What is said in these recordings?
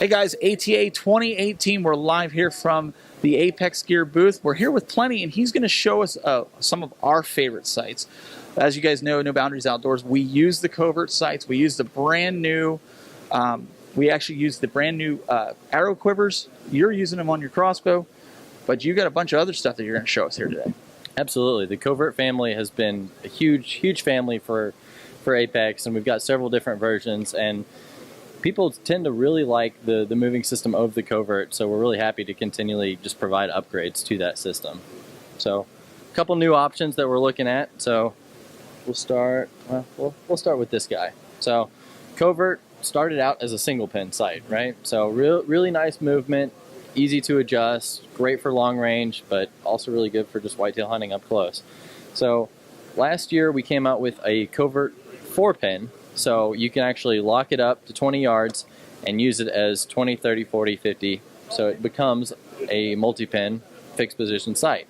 Hey guys, ATA 2018. We're live here from the Apex Gear booth. We're here with Plenty, and he's going to show us some of our favorite sights. As you guys know, No Boundaries Outdoors, we use the covert sights. We use the brand new, we actually use the brand new arrow quivers. You're using them on your crossbow, but you got a bunch of other stuff that you're going to show us here today. Absolutely. The Covert family has been a huge family for Apex, and we've got several different versions, and people tend to really like the moving system of the Covert, so we're really happy to continually just provide upgrades to that system. So a couple new options that we're looking at. So we'll start with this guy. So Covert started out as a single pin sight, right? So really nice movement, easy to adjust, great for long range, but also really good for just whitetail hunting up close. So last year we came out with a Covert 4-pin, so you can actually lock it up to 20 yards and use it as 20, 30, 40, 50. So it becomes a multi-pin fixed position sight.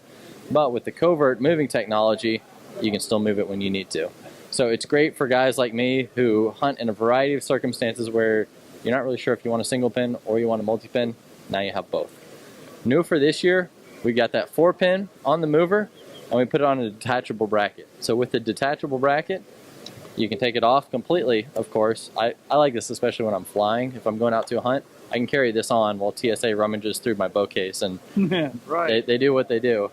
But with the Covert moving technology, you can still move it when you need to. So it's great for guys like me who hunt in a variety of circumstances where you're not really sure if you want a single pin or you want a multi-pin. Now you have both. New for this year, we got that 4-pin on the mover, and we put it on a detachable bracket. So with the detachable bracket, you can take it off completely, of course. I like this especially when I'm flying. If I'm going out to a hunt, I can carry this on while TSA rummages through my bow case, and Right. they do what they do.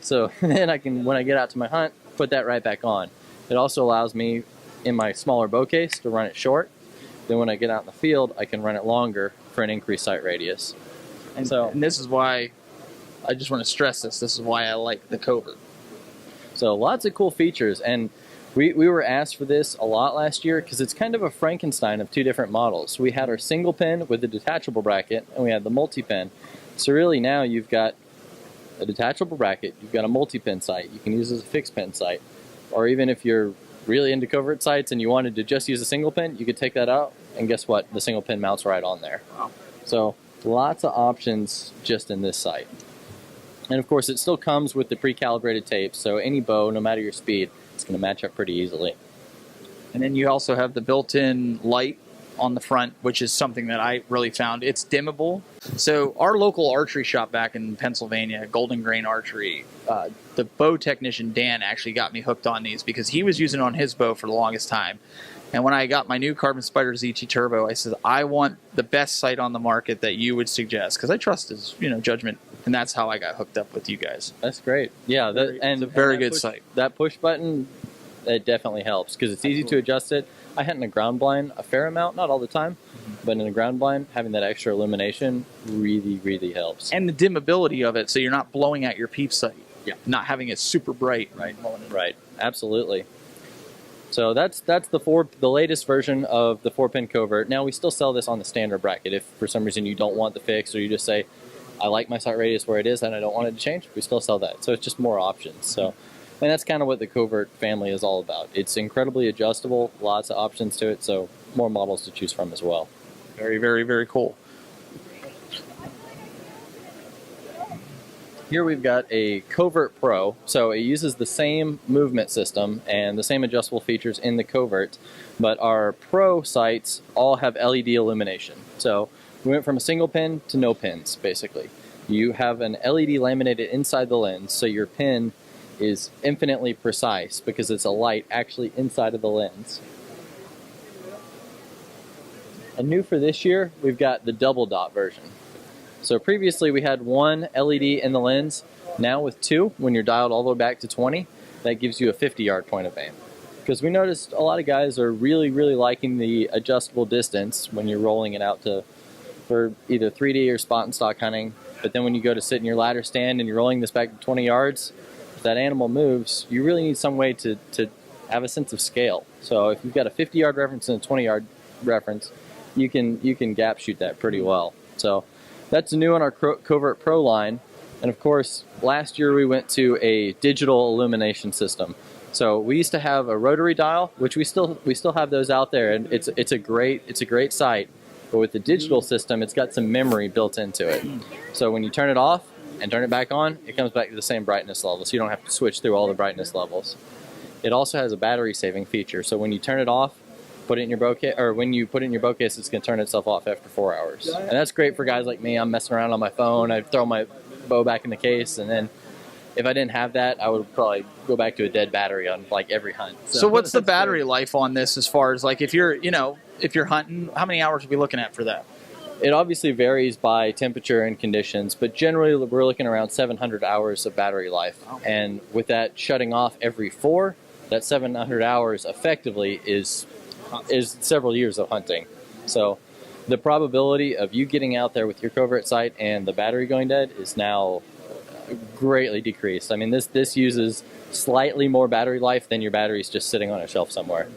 So then I can, when I get out to my hunt, put that right back on. It also allows me, in my smaller bow case, to run it short. Then when I get out in the field, I can run it longer for an increased sight radius. And this is why, I just want to stress this, this is why I like the Covert. So lots of cool features, and we were asked for this a lot last year because it's kind of a Frankenstein of two different models. We had our single pin with the detachable bracket, and we had the multi-pin. So really now you've got a detachable bracket, you've got a multi-pin sight, you can use it as a fixed pin sight. Or even if you're really into covert sights and you wanted to just use a single pin, you could take that out, and guess what? The single pin mounts right on there. Wow. So lots of options just in this sight. And of course it still comes with the pre-calibrated tape, so any bow, no matter your speed, it's going to match up pretty easily. And then you also have the built-in light on the front, which is something that I really found. It's dimmable. So our local archery shop back in Pennsylvania, Golden Grain Archery, the bow technician Dan actually got me hooked on these because he was using it on his bow for the longest time. And when I got my new Carbon Spider ZT Turbo, I said, I want the best sight on the market that you would suggest, because I trust his judgment. And that's how I got hooked up with you guys. That's great. Yeah, It's a very good sight. That push button, it definitely helps because it's easy to adjust it. I hunt in a ground blind a fair amount, not all the time, but in a ground blind, having that extra illumination really helps. And the dimmability of it, so you're not blowing out your peep sight. Yeah. Not having it super bright. Right, absolutely. So that's the latest version of the 4-pin Covert. Now we still sell this on the standard bracket. If for some reason you don't want the fix, or you just say, I like my sight radius where it is and I don't want it to change, we still sell that. So it's just more options. So, and that's kind of what the Covert family is all about. It's incredibly adjustable, lots of options to it, so more models to choose from as well. Very cool. Here we've got a Covert Pro, so it uses the same movement system and the same adjustable features in the Covert, but our Pro sights all have LED illumination. So we went from a single pin to no pins, basically. You have an LED laminated inside the lens, so your pin is infinitely precise because it's a light actually inside of the lens. And new for this year, we've got the double dot version. So previously we had one LED in the lens. Now with two, when you're dialed all the way back to 20, that gives you a 50-yard point of aim. Because we noticed a lot of guys are really liking the adjustable distance when you're rolling it out for either 3D or spot and stock hunting. But then when you go to sit in your ladder stand and you're rolling this back to 20 yards, if that animal moves, you really need some way to have a sense of scale. So if you've got a 50-yard reference and a 20-yard reference, you can gap shoot that pretty well. So that's new on our Covert Pro line. And of course, last year we went to a digital illumination system. So we used to have a rotary dial, which we still have those out there, and it's a great sight. But with the digital system, it's got some memory built into it. So when you turn it off and turn it back on, it comes back to the same brightness level, so you don't have to switch through all the brightness levels. It also has a battery saving feature, so when you turn it off, put it in your bow case, or when you put it in your bow case, it's going to turn itself off after 4 hours. And that's great for guys like me. I'm messing around on my phone. I throw my bow back in the case, and then if I didn't have that, I would probably go back to a dead battery on like every hunt. So what's the battery life on this as far as like if you're hunting, how many hours are we looking at for that? It obviously varies by temperature and conditions, but generally we're looking around 700 hours of battery life. Oh. And with that shutting off every 4, that 700 hours effectively is several years of hunting. So the probability of you getting out there with your covert sight and the battery going dead is now greatly decreased. I mean, this uses slightly more battery life than your battery's just sitting on a shelf somewhere.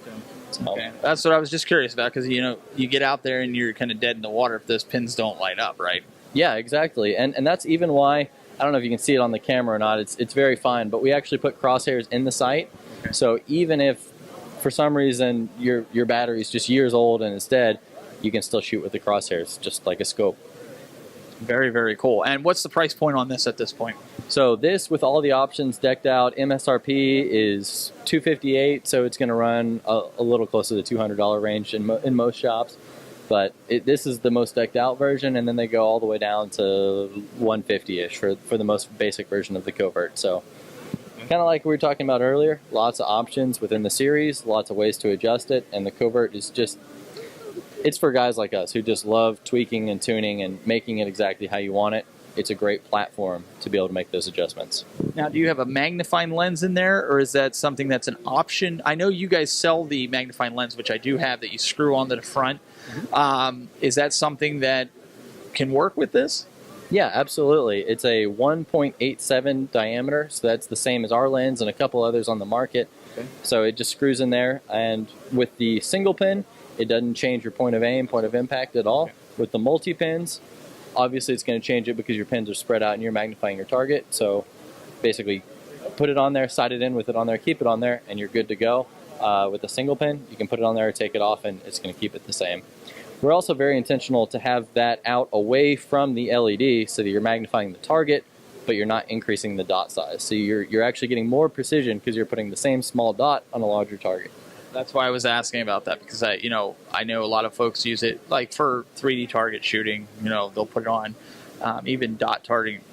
Okay. That's what I was just curious about, because you get out there and you're kind of dead in the water if those pins don't light up, right? Yeah, exactly. And that's even why, I don't know if you can see it on the camera or not, it's very fine, but we actually put crosshairs in the sight. Okay. So even if for some reason your battery's just years old and it's dead, you can still shoot with the crosshairs, just like a scope. Very, very cool. And what's the price point on this at this point? So this, with all the options decked out, MSRP is $258, so it's going to run a little closer to the $200 range in most shops. But this is the most decked out version, and then they go all the way down to $150-ish for the most basic version of the covert. So kind of like we were talking about earlier, lots of options within the series, lots of ways to adjust it, and the covert is just, it's for guys like us who just love tweaking and tuning and making it exactly how you want it. It's a great platform to be able to make those adjustments. Now, do you have a magnifying lens in there, or is that something that's an option? I know you guys sell the magnifying lens, which I do have, that you screw onto the front. Mm-hmm. Is that something that can work with this? Yeah, absolutely. It's a 1.87 diameter, so that's the same as our lens and a couple others on the market. Okay. So it just screws in there, and with the single pin, it doesn't change your point of aim, point of impact at all. Okay. With the multi-pins, obviously it's going to change it because your pins are spread out and you're magnifying your target. So basically put it on there, sight it in with it on there, keep it on there, and you're good to go. With a single pin, you can put it on there, take it off, and it's going to keep it the same. We're also very intentional to have that out away from the LED so that you're magnifying the target, but you're not increasing the dot size. So you're actually getting more precision because you're putting the same small dot on a larger target. That's why I was asking about that, because I know a lot of folks use it like for 3D target shooting. They'll put it on, even dot targets.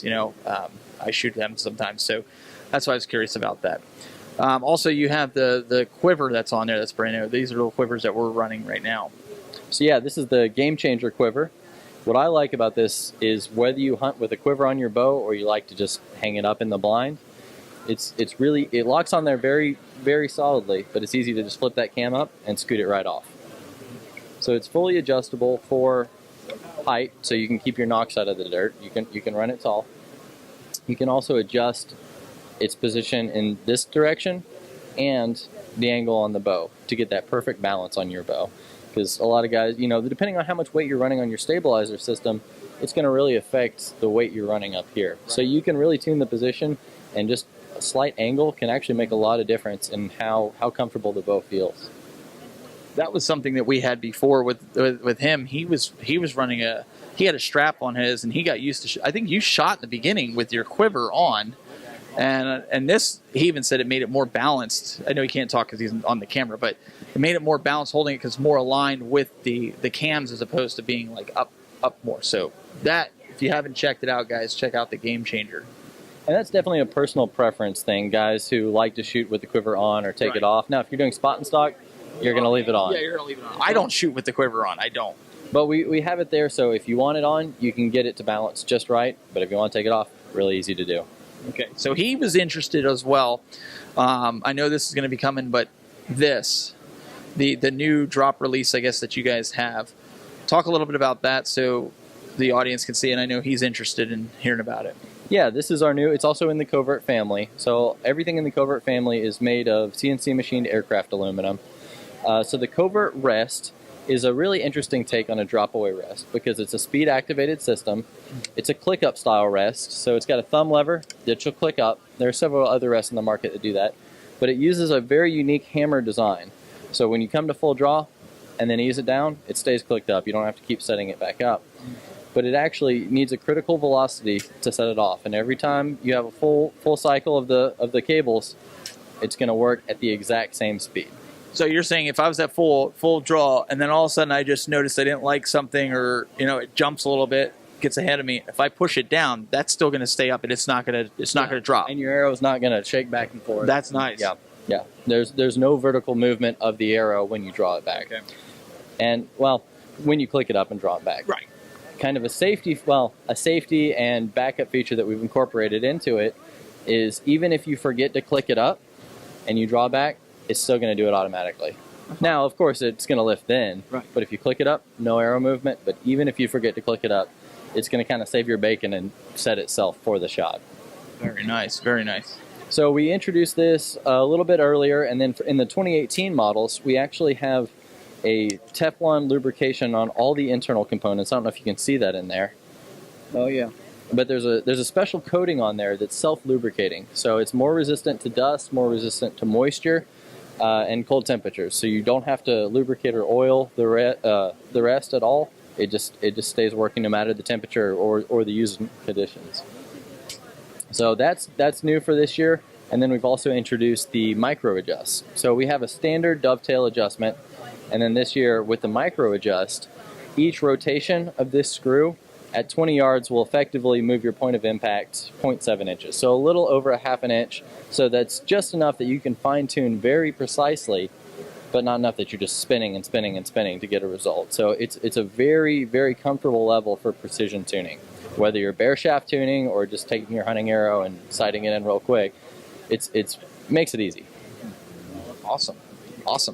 I shoot them sometimes, so that's why I was curious about that. Also, you have the quiver that's on there. That's brand new. These are little quivers that we're running right now. So yeah, this is the Game Changer quiver. What I like about this is whether you hunt with a quiver on your bow or you like to just hang it up in the blind, it locks on there very, very solidly, but it's easy to just flip that cam up and scoot it right off. So it's fully adjustable for height, so you can keep your nocks out of the dirt. You can run it tall. You can also adjust its position in this direction and the angle on the bow to get that perfect balance on your bow. Because a lot of guys, depending on how much weight you're running on your stabilizer system, it's going to really affect the weight you're running up here. So you can really tune the position, and just a slight angle can actually make a lot of difference in how comfortable the bow feels. That was something that we had before with him. He was running he had a strap on his, and he got used to. I think you shot in the beginning with your quiver on, and this, he even said it made it more balanced. I know he can't talk because he's on the camera, but it made it more balanced holding it because it's more aligned with the cams as opposed to being like up more. So that, if you haven't checked it out, guys, check out the Game Changer. And that's definitely a personal preference thing, guys who like to shoot with the quiver on or take it off. Now, if you're doing spot and stock, you're going to leave it on. Yeah, you're going to leave it on. I don't shoot with the quiver on. I don't. But we have it there, so if you want it on, you can get it to balance just right. But if you want to take it off, really easy to do. Okay, so he was interested as well. I know this is going to be coming, but the new drop release, I guess, that you guys have. Talk a little bit about that so the audience can see, and I know he's interested in hearing about it. Yeah, this is our new, it's also in the Covert family. So everything in the Covert family is made of CNC machined aircraft aluminum. So the Covert Rest is a really interesting take on a drop-away rest because it's a speed-activated system. It's a click-up style rest, so it's got a thumb lever that you'll click up. There are several other rests in the market that do that, but it uses a very unique hammer design. So when you come to full draw and then ease it down, it stays clicked up. You don't have to keep setting it back up. But it actually needs a critical velocity to set it off, and every time you have a full cycle of the cables, it's going to work at the exact same speed. So you're saying if I was at full draw and then all of a sudden I just noticed I didn't like something, or it jumps a little bit, gets ahead of me, if I push it down, that's still going to stay up and it's not going to drop. And your arrow's not going to shake back and forth. That's nice. Yeah. There's no vertical movement of the arrow when you draw it back. Okay. And when you click it up and draw it back. Right. Kind of a safety and backup feature that we've incorporated into it is even if you forget to click it up and you draw back, it's still going to do it automatically. Now, of course, it's going to lift then, right. But if you click it up, no arrow movement. But even if you forget to click it up, it's going to kind of save your bacon and set itself for the shot. Very nice, very nice. So we introduced this a little bit earlier, and then in the 2018 models, we actually have a Teflon lubrication on all the internal components. I don't know if you can see that in there. Oh yeah. But there's a special coating on there that's self-lubricating. So it's more resistant to dust, more resistant to moisture, and cold temperatures. So you don't have to lubricate or oil the rest at all. It just stays working no matter the temperature or the using conditions. So that's new for this year. And then we've also introduced the micro adjust. So we have a standard dovetail adjustment, and then this year with the micro adjust, each rotation of this screw at 20 yards will effectively move your point of impact 0.7 inches. So a little over a half an inch. So that's just enough that you can fine tune very precisely, but not enough that you're just spinning and spinning and spinning to get a result. So it's a very, very comfortable level for precision tuning. Whether you're bare shaft tuning or just taking your hunting arrow and sighting it in real quick, it makes it easy. Awesome.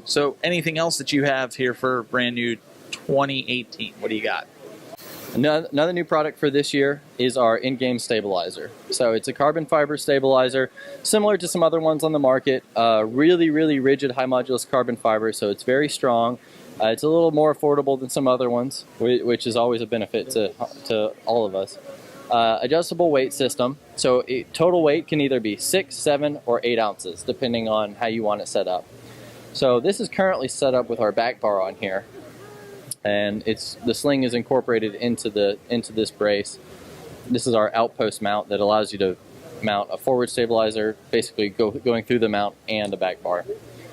So anything else that you have here for brand new 2018? What do you got? Another new product for this year is our in-game stabilizer. So it's a carbon fiber stabilizer, similar to some other ones on the market. Really, really rigid, high modulus carbon fiber, so it's very strong. It's a little more affordable than some other ones, which is always a benefit to all of us. Adjustable weight system, so total weight can either be 6, 7, or 8 ounces, depending on how you want it set up. So this is currently set up with our back bar on here. And the sling is incorporated into this brace. This is our outpost mount that allows you to mount a forward stabilizer, basically going through the mount and a back bar.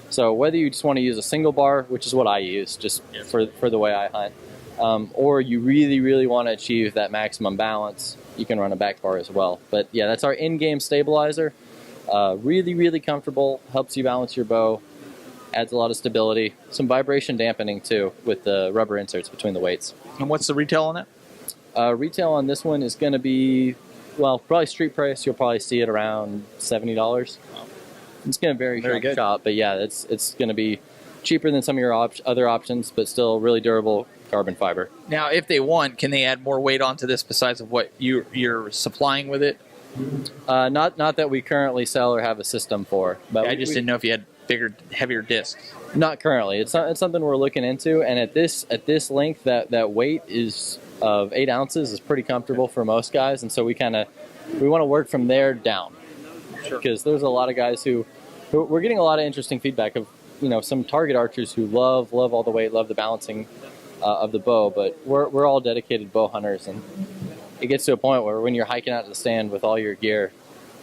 So whether you just want to use a single bar, which is what I use just for the way I hunt, or you really, really want to achieve that maximum balance, you can run a back bar as well. But yeah, that's our in-game stabilizer. Really, really comfortable, helps you balance your bow. Adds a lot of stability, some vibration dampening too with the rubber inserts between the weights. And what's the retail on it? Retail on this one is going to be, probably street price. You'll probably see it around $70. It's going to vary from shop, but yeah, it's going to be cheaper than some of your other options, but still really durable carbon fiber. Now, if they want, can they add more weight onto this besides of what you're supplying with it? Not that we currently sell or have a system for. But I just didn't know if you had bigger, heavier discs. Not currently. It's something we're looking into, and at this length, that weight is of 8 ounces is pretty comfortable for most guys, and so we want to work from there down. Sure. Because there's a lot of guys who we're getting a lot of interesting feedback of, some target archers who love all the weight, love the balancing of the bow, but we're all dedicated bow hunters, and it gets to a point where when you're hiking out to the stand with all your gear,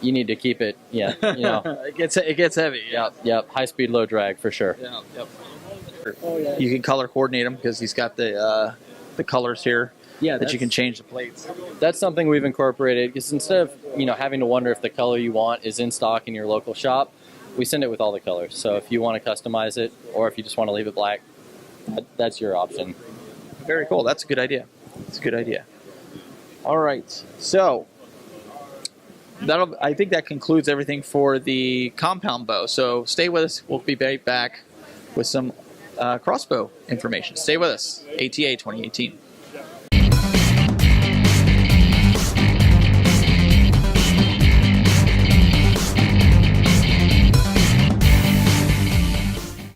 you need to keep it, it gets heavy. Yep. High speed, low drag for sure. Yep. You can color coordinate them because he's got the colors here. Yeah, that you can change the plates. That's something we've incorporated because instead of having to wonder if the color you want is in stock in your local shop, we send it with all the colors. So if you want to customize it, or if you just want to leave it black, that's your option. Very cool. That's a good idea. All right, so I think that concludes everything for the compound bow. So stay with us. We'll be right back with some crossbow information. Stay with us. ATA 2018.